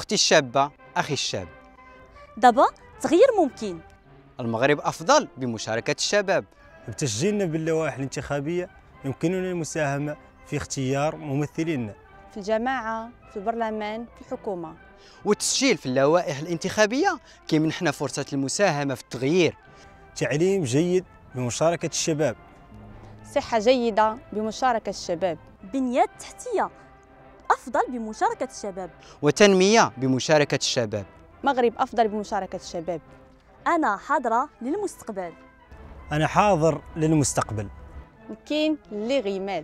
أختي الشابة، أخي الشاب. دابا تغيير ممكن. المغرب أفضل بمشاركة الشباب. بتسجيلنا باللوائح الانتخابية يمكننا المساهمة في اختيار ممثلينا في الجماعة، في البرلمان، في الحكومة. والتسجيل في اللوائح الانتخابية كيمنحنا فرصة المساهمة في التغيير. تعليم جيد بمشاركة الشباب. صحة جيدة بمشاركة الشباب. بنيات تحتية أفضل بمشاركة الشباب. وتنمية بمشاركة الشباب. مغرب أفضل بمشاركة الشباب. أنا حاضرة للمستقبل. أنا حاضر للمستقبل. كاين اللي غيمال.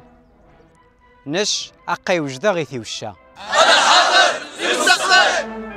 نش أقي وجدا غيثي وشا. أنا حاضر للمستقبل.